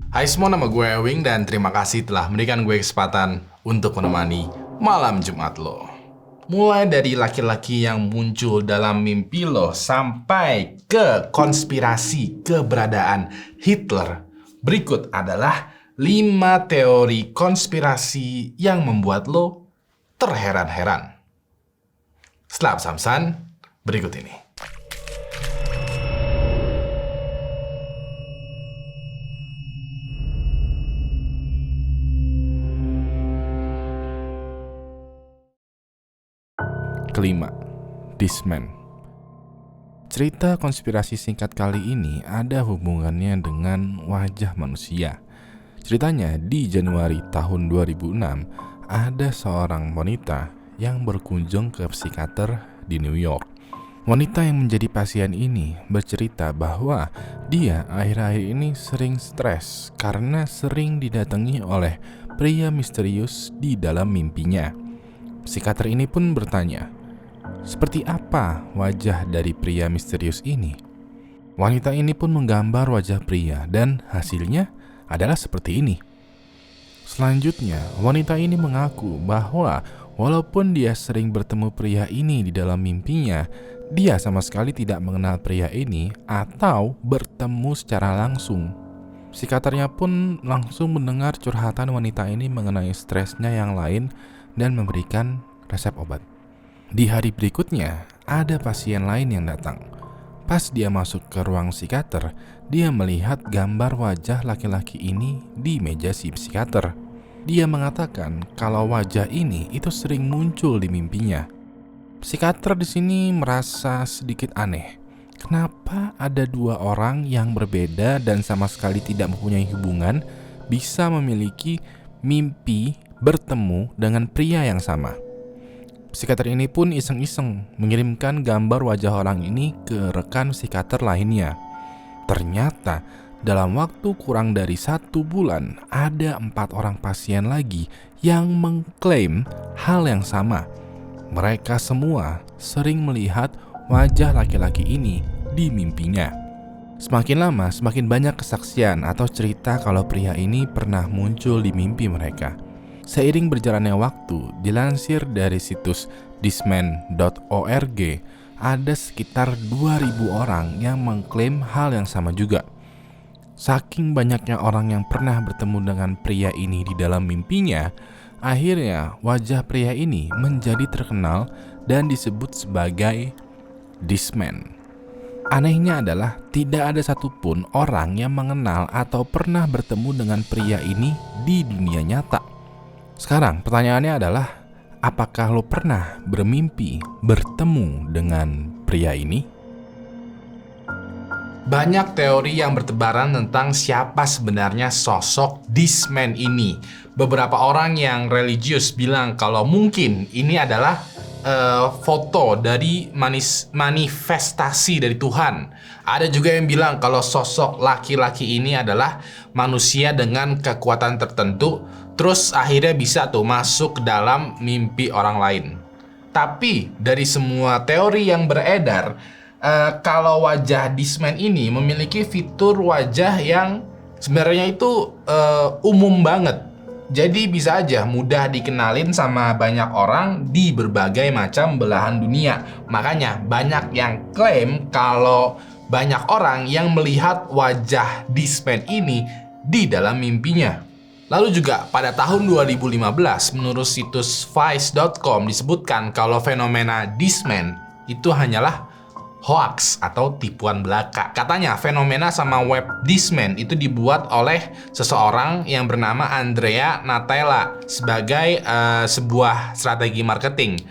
Hai semua, nama gue Ewing dan terima kasih telah memberikan gue kesempatan untuk menemani malam Jumat lo. Mulai dari laki-laki yang muncul dalam mimpi lo sampai ke konspirasi keberadaan Hitler. Berikut adalah 5 teori konspirasi yang membuat lo terheran-heran. Selamat Samsan, berikut ini. Kelima, Discman. Cerita konspirasi singkat kali ini ada hubungannya dengan wajah manusia. Ceritanya di Januari tahun 2006, ada seorang wanita yang berkunjung ke psikiater di New York. Wanita yang menjadi pasien ini bercerita bahwa dia akhir-akhir ini sering stres karena sering didatangi oleh pria misterius di dalam mimpinya. Psikiater ini pun bertanya, seperti apa wajah dari pria misterius ini? Wanita ini pun menggambar wajah pria dan hasilnya adalah seperti ini. Selanjutnya, wanita ini mengaku bahwa walaupun dia sering bertemu pria ini di dalam mimpinya, dia sama sekali tidak mengenal pria ini atau bertemu secara langsung. Psikiaternya pun langsung mendengar curhatan wanita ini mengenai stresnya yang lain dan memberikan resep obat. Di hari berikutnya, ada pasien lain yang datang. Pas dia masuk ke ruang psikiater, dia melihat gambar wajah laki-laki ini di meja si psikiater. Dia mengatakan kalau wajah ini itu sering muncul di mimpinya. Psikiater di sini merasa sedikit aneh. Kenapa ada dua orang yang berbeda dan sama sekali tidak mempunyai hubungan bisa memiliki mimpi bertemu dengan pria yang sama? Psikiater ini pun iseng-iseng mengirimkan gambar wajah orang ini ke rekan psikiater lainnya. Ternyata dalam waktu kurang dari 1 bulan ada 4 orang pasien lagi yang mengklaim hal yang sama. Mereka semua sering melihat wajah laki-laki ini di mimpinya. Semakin lama semakin banyak kesaksian atau cerita kalau pria ini pernah muncul di mimpi mereka. Seiring berjalannya waktu, dilansir dari situs discman.org, ada sekitar 2.000 orang yang mengklaim hal yang sama juga. Saking banyaknya orang yang pernah bertemu dengan pria ini di dalam mimpinya, akhirnya wajah pria ini menjadi terkenal dan disebut sebagai Discman. Anehnya adalah tidak ada satupun orang yang mengenal atau pernah bertemu dengan pria ini di dunia nyata. Sekarang pertanyaannya adalah, apakah lo pernah bermimpi bertemu dengan pria ini? Banyak teori yang bertebaran tentang siapa sebenarnya sosok Discman ini. Beberapa orang yang religius bilang kalau mungkin ini adalah foto dari manifestasi dari Tuhan. Ada juga yang bilang kalau sosok laki-laki ini adalah manusia dengan kekuatan tertentu, terus akhirnya bisa tuh masuk ke dalam mimpi orang lain. Tapi dari semua teori yang beredar, kalau wajah Discman ini memiliki fitur wajah yang sebenarnya itu umum banget. Jadi bisa aja mudah dikenalin sama banyak orang di berbagai macam belahan dunia. Makanya banyak yang klaim kalau banyak orang yang melihat wajah Discman ini di dalam mimpinya. Lalu juga pada tahun 2015 menurut situs vice.com disebutkan kalau fenomena Discman itu hanyalah hoax atau tipuan belaka. Katanya fenomena sama web Discman itu dibuat oleh seseorang yang bernama Andrea Natella sebagai sebuah strategi marketing.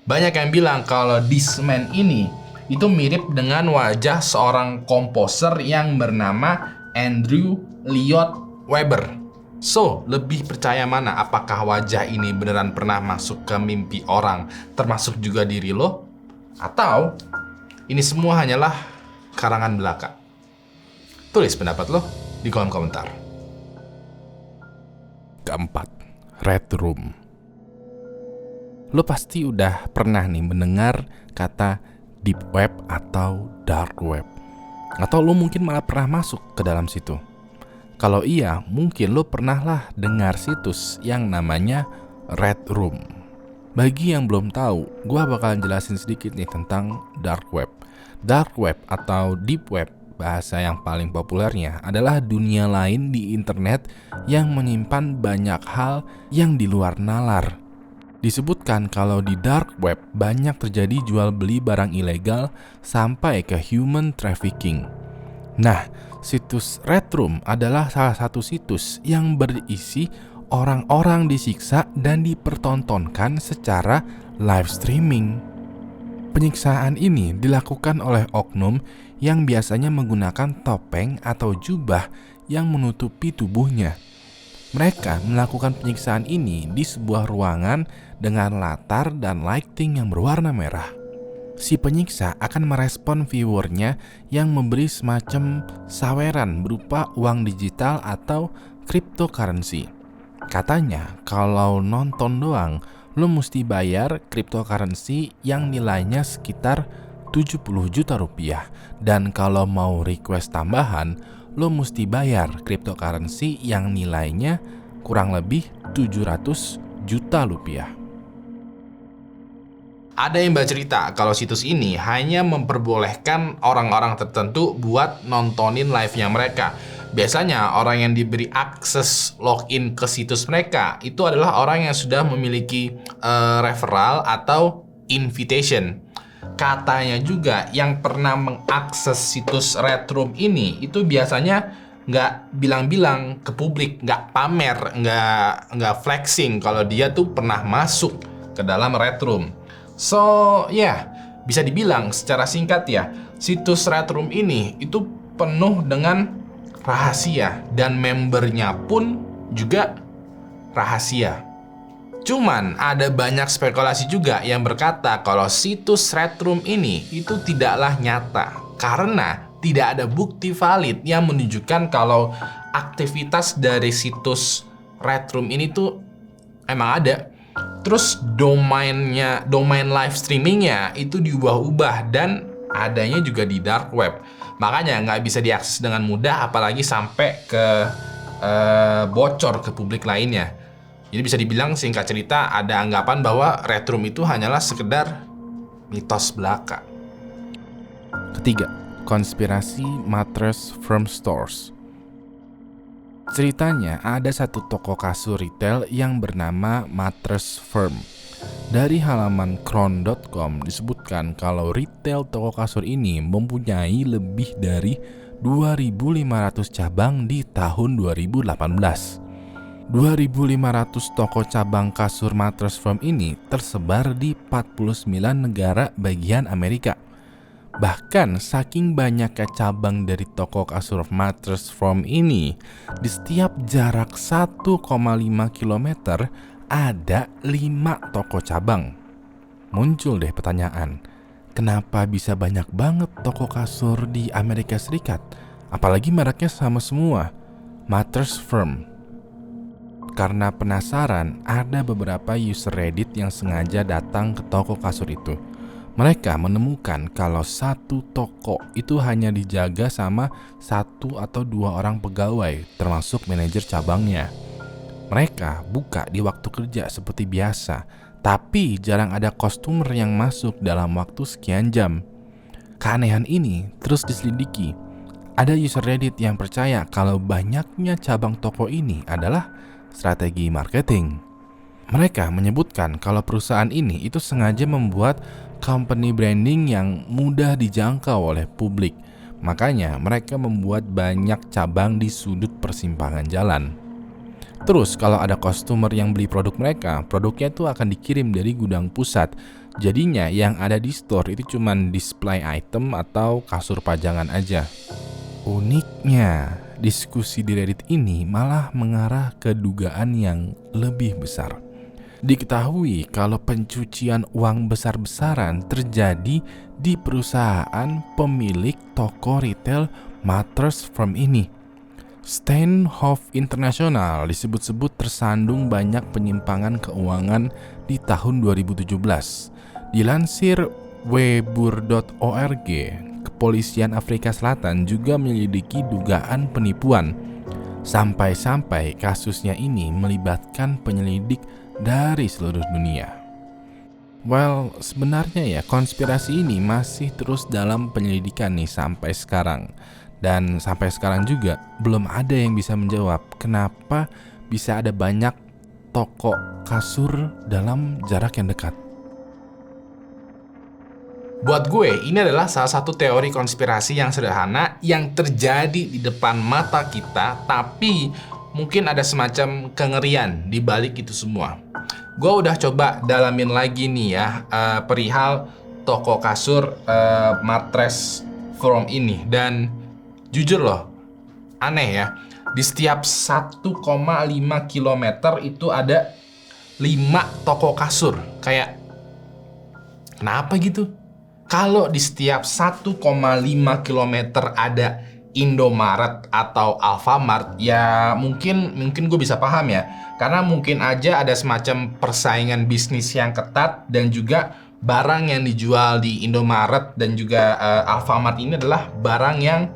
Banyak yang bilang kalau Discman ini itu mirip dengan wajah seorang komposer yang bernama Andrew Lloyd Webber. So, lebih percaya mana? Apakah wajah ini beneran pernah masuk ke mimpi orang, termasuk juga diri lo? Atau ini semua hanyalah karangan belaka? Tulis pendapat lo di kolom komentar. Keempat, Red Room. Lo pasti udah pernah nih mendengar kata Deep Web atau Dark Web. Atau lo mungkin malah pernah masuk ke dalam situ. Kalau iya, mungkin lo pernah lah dengar situs yang namanya Red Room. Bagi yang belum tahu, gue bakalan jelasin sedikit nih tentang Dark Web. Dark Web atau Deep Web, bahasa yang paling populernya, adalah dunia lain di internet yang menyimpan banyak hal yang di luar nalar. Disebutkan kalau di Dark Web banyak terjadi jual beli barang ilegal sampai ke human trafficking. Nah, situs Red Room adalah salah satu situs yang berisi orang-orang disiksa dan dipertontonkan secara live streaming. Penyiksaan ini dilakukan oleh oknum yang biasanya menggunakan topeng atau jubah yang menutupi tubuhnya. Mereka melakukan penyiksaan ini di sebuah ruangan dengan latar dan lighting yang berwarna merah. Si penyiksa akan merespon viewernya yang memberi semacam saweran berupa uang digital atau cryptocurrency. Katanya kalau nonton doang, lo mesti bayar cryptocurrency yang nilainya sekitar 70 juta rupiah. Dan kalau mau request tambahan, lo mesti bayar cryptocurrency yang nilainya kurang lebih 700 juta rupiah. Ada yang bercerita kalau situs ini hanya memperbolehkan orang-orang tertentu buat nontonin live-nya mereka. Biasanya orang yang diberi akses login ke situs mereka itu adalah orang yang sudah memiliki referral atau invitation. Katanya juga yang pernah mengakses situs Red Room ini itu biasanya nggak bilang-bilang ke publik, nggak pamer, nggak flexing kalau dia tuh pernah masuk ke dalam Red Room. So, bisa dibilang secara singkat ya, situs Red Room ini itu penuh dengan rahasia dan membernya pun juga rahasia. Cuman ada banyak spekulasi juga yang berkata kalau situs Red Room ini itu tidaklah nyata karena tidak ada bukti valid yang menunjukkan kalau aktivitas dari situs Red Room ini tuh emang ada. Terus domain live streamingnya itu diubah-ubah dan adanya juga di dark web. Makanya nggak bisa diakses dengan mudah apalagi sampai ke bocor ke publik lainnya. Jadi bisa dibilang singkat cerita ada anggapan bahwa Red Room itu hanyalah sekedar mitos belaka. Ketiga, konspirasi mattress firm stores. Ceritanya ada satu toko kasur retail yang bernama Mattress Firm. Dari halaman Crown.com disebutkan kalau retail toko kasur ini mempunyai lebih dari 2.500 cabang di tahun 2018. 2.500 toko cabang kasur Mattress Firm ini tersebar di 49 negara bagian Amerika. Bahkan saking banyaknya cabang dari toko kasur Mattress Firm ini, di setiap jarak 1,5 km ada 5 toko cabang. Muncul deh pertanyaan, kenapa bisa banyak banget toko kasur di Amerika Serikat? Apalagi mereknya sama semua, Mattress Firm. Karena penasaran, ada beberapa user Reddit yang sengaja datang ke toko kasur itu. Mereka menemukan kalau satu toko itu hanya dijaga sama 1 atau 2 orang pegawai, termasuk manajer cabangnya. Mereka buka di waktu kerja seperti biasa, tapi jarang ada customer yang masuk dalam waktu sekian jam. Keanehan ini terus diselidiki. Ada user Reddit yang percaya kalau banyaknya cabang toko ini adalah strategi marketing. Mereka menyebutkan kalau perusahaan ini itu sengaja membuat company branding yang mudah dijangkau oleh publik. Makanya mereka membuat banyak cabang di sudut persimpangan jalan. Terus kalau ada customer yang beli produk mereka, produknya itu akan dikirim dari gudang pusat. Jadinya yang ada di store itu cuma display item atau kasur pajangan aja. Uniknya, diskusi di Reddit ini malah mengarah ke dugaan yang lebih besar. Diketahui kalau pencucian uang besar-besaran terjadi di perusahaan pemilik toko retail Mattress Firm ini. Steinhoff International disebut-sebut tersandung banyak penyimpangan keuangan di tahun 2017. Dilansir webur.org, Kepolisian Afrika Selatan juga menyelidiki dugaan penipuan. Sampai-sampai kasusnya ini melibatkan penyelidik dari seluruh dunia. Well, sebenarnya ya konspirasi ini masih terus dalam penyelidikan nih sampai sekarang. Dan sampai sekarang juga belum ada yang bisa menjawab kenapa bisa ada banyak toko kasur dalam jarak yang dekat. Buat gue, ini adalah salah satu teori konspirasi yang sederhana yang terjadi di depan mata kita, tapi mungkin ada semacam kengerian di balik itu semua. Gue udah coba dalamin lagi nih ya perihal toko kasur mattress Forum ini, dan jujur loh, aneh ya. Di setiap 1,5 km itu ada 5 toko kasur. Kayak kenapa gitu? Kalau di setiap 1,5 km ada Indomaret atau Alfamart, ya mungkin gue bisa paham ya. Karena mungkin aja ada semacam persaingan bisnis yang ketat, dan juga barang yang dijual di Indomaret dan juga Alfamart ini adalah barang yang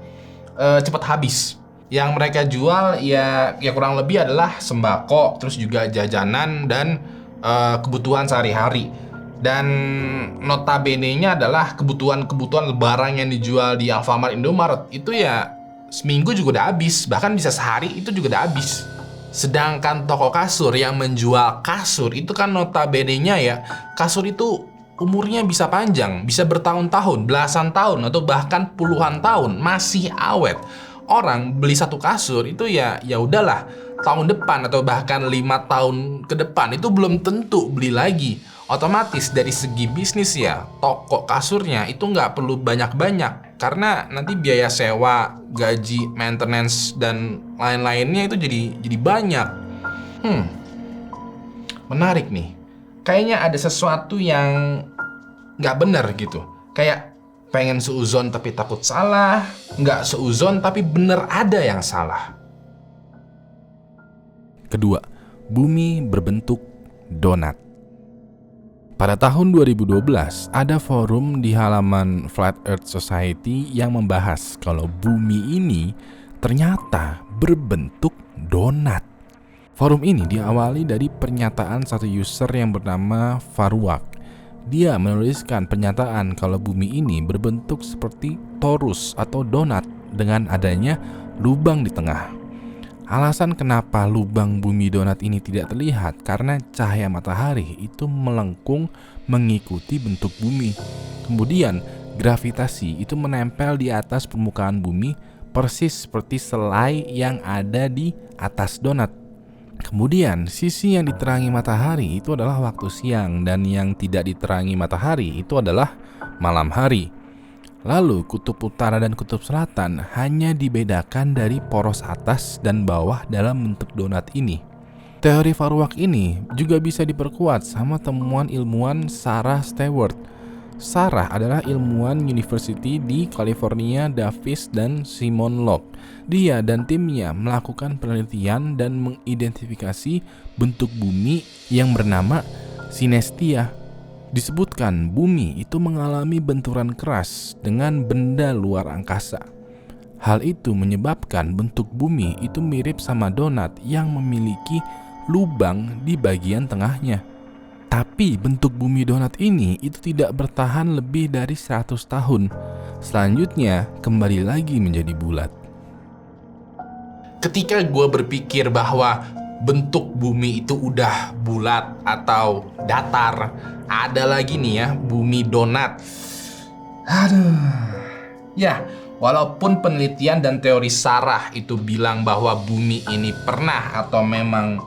cepat habis. Yang mereka jual ya kurang lebih adalah sembako, terus juga jajanan dan kebutuhan sehari-hari. Dan notabene-nya adalah kebutuhan barang yang dijual di Alfamart, Indomaret itu ya seminggu juga udah habis, bahkan bisa sehari itu juga udah habis. Sedangkan toko kasur yang menjual kasur itu kan notabene-nya ya kasur itu umurnya bisa panjang, bisa bertahun-tahun, belasan tahun atau bahkan puluhan tahun masih awet. Orang beli satu kasur itu ya udahlah tahun depan atau bahkan 5 tahun ke depan itu belum tentu beli lagi. Otomatis dari segi bisnis ya toko kasurnya itu nggak perlu banyak-banyak, karena nanti biaya sewa, gaji, maintenance dan lain-lainnya itu jadi banyak. Menarik nih. Kayaknya ada sesuatu yang nggak benar gitu. Kayak pengen seuzon tapi takut salah, nggak seuzon tapi bener ada yang salah. Kedua, bumi berbentuk donat. Pada tahun 2012, ada forum di halaman Flat Earth Society yang membahas kalau bumi ini ternyata berbentuk donat. Forum ini diawali dari pernyataan satu user yang bernama Faruak. Dia menuliskan pernyataan kalau bumi ini berbentuk seperti torus atau donat dengan adanya lubang di tengah. Alasan kenapa lubang bumi donat ini tidak terlihat karena cahaya matahari itu melengkung mengikuti bentuk bumi. Kemudian gravitasi itu menempel di atas permukaan bumi persis seperti selai yang ada di atas donat. Kemudian sisi yang diterangi matahari itu adalah waktu siang, dan yang tidak diterangi matahari itu adalah malam hari. Lalu kutub utara dan kutub selatan hanya dibedakan dari poros atas dan bawah dalam bentuk donat ini. Teori Faruak ini juga bisa diperkuat sama temuan ilmuwan Sarah Stewart. Sarah adalah ilmuwan university di California, Davis dan Simon Locke. Dia dan timnya melakukan penelitian dan mengidentifikasi bentuk bumi yang bernama sinestia. Disebutkan bumi itu mengalami benturan keras dengan benda luar angkasa. Hal itu menyebabkan bentuk bumi itu mirip sama donat yang memiliki lubang di bagian tengahnya. Tapi bentuk bumi donat ini itu tidak bertahan lebih dari 100 tahun. Selanjutnya kembali lagi menjadi bulat. Ketika gue berpikir bahwa bentuk bumi itu udah bulat atau datar, ada lagi nih ya bumi donat. Ya, walaupun penelitian dan teori Sarah itu bilang bahwa bumi ini pernah atau memang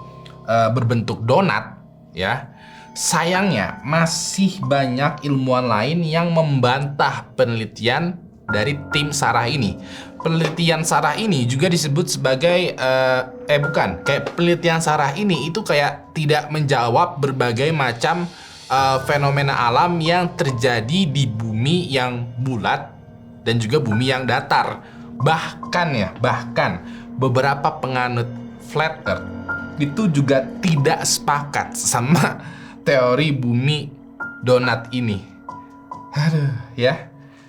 berbentuk donat, ya, sayangnya masih banyak ilmuwan lain yang membantah penelitian dari tim Sarah ini. Penelitian Sarah ini juga disebut sebagai penelitian Sarah ini itu kayak tidak menjawab berbagai macam fenomena alam yang terjadi di bumi yang bulat dan juga bumi yang datar. Bahkan beberapa penganut flat earth itu juga tidak sepakat sama teori bumi donat ini.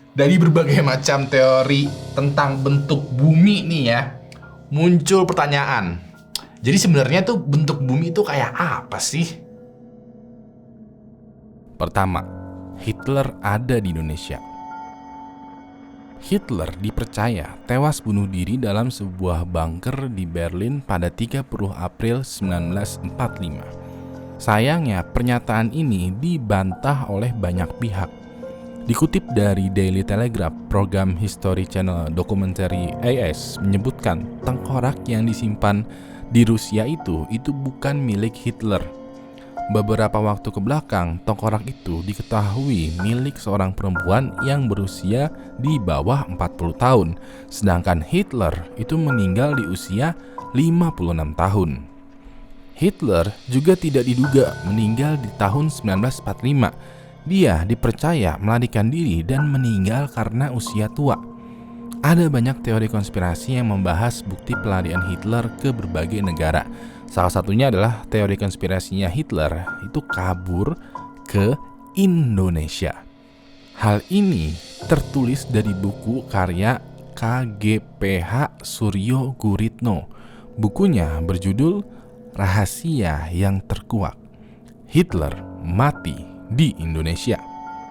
Dari berbagai macam teori tentang bentuk bumi nih ya, muncul pertanyaan. Jadi sebenarnya tuh bentuk bumi itu kayak apa sih? Pertama, Hitler ada di Indonesia. Hitler dipercaya tewas bunuh diri dalam sebuah bunker di Berlin pada 30 April 1945. Sayangnya, pernyataan ini dibantah oleh banyak pihak. Dikutip dari Daily Telegraph, program History Channel Documentary AS menyebutkan tengkorak yang disimpan di Rusia itu bukan milik Hitler. Beberapa waktu ke belakang, tengkorak itu diketahui milik seorang perempuan yang berusia di bawah 40 tahun, sedangkan Hitler itu meninggal di usia 56 tahun. Hitler juga tidak diduga meninggal di tahun 1945. Dia dipercaya melarikan diri dan meninggal karena usia tua. Ada banyak teori konspirasi yang membahas bukti pelarian Hitler ke berbagai negara. Salah satunya adalah teori konspirasinya Hitler itu kabur ke Indonesia. Hal ini tertulis dari buku karya KGPH Suryo Guritno. Bukunya berjudul Rahasia yang Terkuak. Hitler mati di Indonesia.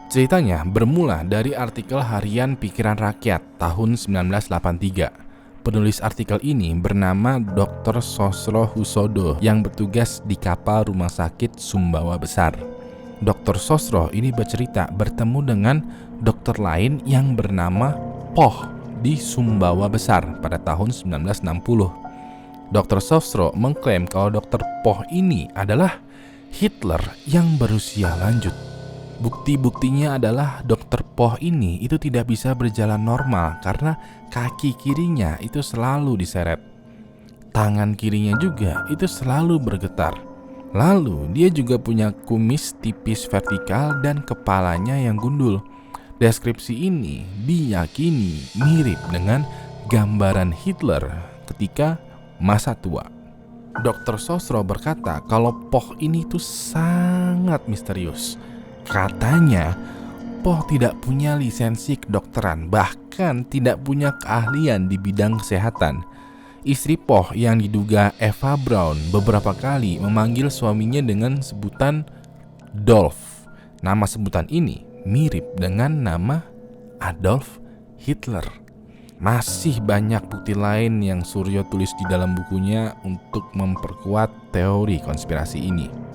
Ceritanya bermula dari artikel harian Pikiran Rakyat tahun 1983. Penulis artikel ini bernama Dr. Sosro Husodo yang bertugas di kapal rumah sakit Sumbawa Besar. Dr. Sosro ini bercerita bertemu dengan dokter lain yang bernama Poh di Sumbawa Besar pada tahun 1960. Dr. Sosro mengklaim kalau Dr. Poh ini adalah Hitler yang berusia lanjut. Bukti-buktinya adalah Dr. Poh ini itu tidak bisa berjalan normal karena kaki kirinya itu selalu diseret. Tangan kirinya juga itu selalu bergetar. Lalu dia juga punya kumis tipis vertikal dan kepalanya yang gundul. Deskripsi ini diyakini mirip dengan gambaran Hitler ketika masa tua. Dr. Sosro berkata kalau Poh ini tuh sangat misterius. Katanya, Poh tidak punya lisensi kedokteran, bahkan tidak punya keahlian di bidang kesehatan. Istri Poh yang diduga Eva Braun beberapa kali memanggil suaminya dengan sebutan Dolf. Nama sebutan ini mirip dengan nama Adolf Hitler. Masih banyak bukti lain yang Suryo tulis di dalam bukunya untuk memperkuat teori konspirasi ini.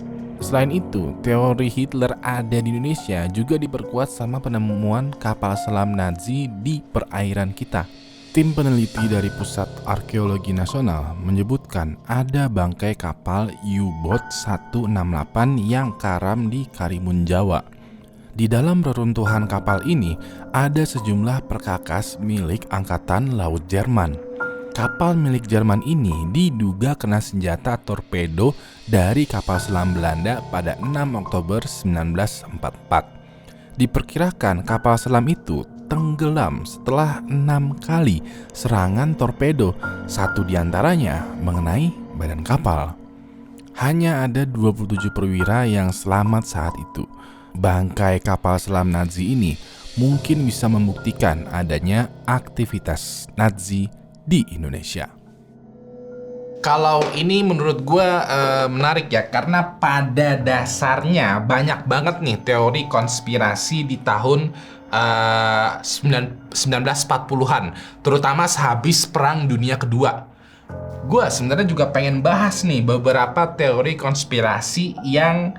Selain itu, teori Hitler ada di Indonesia juga diperkuat sama penemuan kapal selam Nazi di perairan kita. Tim peneliti dari Pusat Arkeologi Nasional menyebutkan ada bangkai kapal U-Boat 168 yang karam di Karimun Jawa. Di dalam reruntuhan kapal ini ada sejumlah perkakas milik Angkatan Laut Jerman. Kapal milik Jerman ini diduga kena senjata torpedo dari kapal selam Belanda pada 6 Oktober 1944. Diperkirakan kapal selam itu tenggelam setelah 6 kali serangan torpedo, satu diantaranya mengenai badan kapal. Hanya ada 27 perwira yang selamat saat itu. Bangkai kapal selam Nazi ini mungkin bisa membuktikan adanya aktivitas Nazi di Indonesia. Kalau ini menurut gue menarik ya, karena pada dasarnya banyak banget nih teori konspirasi di tahun 1940-an, terutama sehabis Perang Dunia Kedua. Gue sebenarnya juga pengen bahas nih beberapa teori konspirasi yang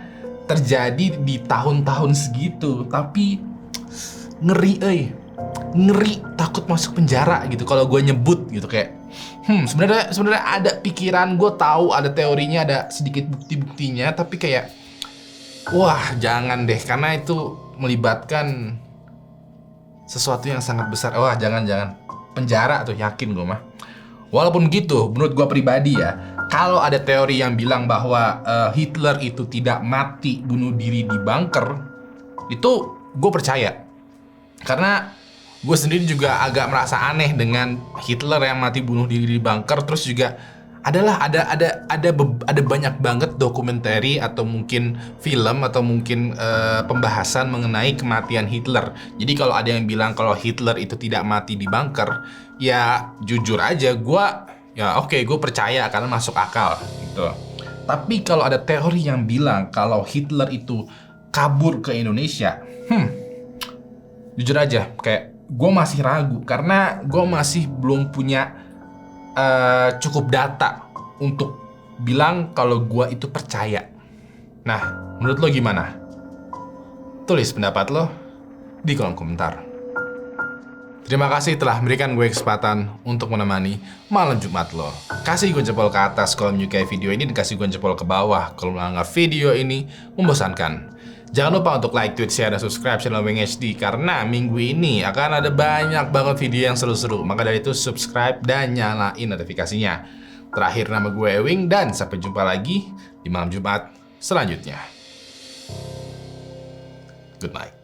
terjadi di tahun-tahun segitu, tapi ngeri takut masuk penjara gitu kalau gue nyebut gitu, kayak sebenarnya ada pikiran, gue tahu ada teorinya, ada sedikit bukti-buktinya, tapi kayak wah jangan deh, karena itu melibatkan sesuatu yang sangat besar. Wah jangan penjara tuh, yakin gue mah. Walaupun gitu, menurut gue pribadi ya, kalau ada teori yang bilang bahwa Hitler itu tidak mati bunuh diri di bunker, itu gue percaya. Karena gue sendiri juga agak merasa aneh dengan Hitler yang mati bunuh diri di bunker. Terus juga ada banyak banget dokumenter atau mungkin film atau mungkin pembahasan mengenai kematian Hitler. Jadi kalau ada yang bilang kalau Hitler itu tidak mati di bunker, ya jujur aja gue Ya oke, gue percaya karena masuk akal gitu. Tapi kalau ada teori yang bilang kalau Hitler itu kabur ke Indonesia, jujur aja kayak gue masih ragu karena gue masih belum punya cukup data untuk bilang kalau gue itu percaya. Nah, menurut lo gimana? Tulis pendapat lo di kolom komentar. Terima kasih telah memberikan gue kesempatan untuk menemani malam Jumat lo. Kasih gue jempol ke atas kalau menyukai video ini dan kasih gue jempol ke bawah kalau menganggap video ini membosankan. Jangan lupa untuk like, tweet, share, dan subscribe channel Wing HD karena minggu ini akan ada banyak banget video yang seru-seru. Maka dari itu subscribe dan nyalain notifikasinya. Terakhir nama gue Wing dan sampai jumpa lagi di malam Jumat selanjutnya. Good night.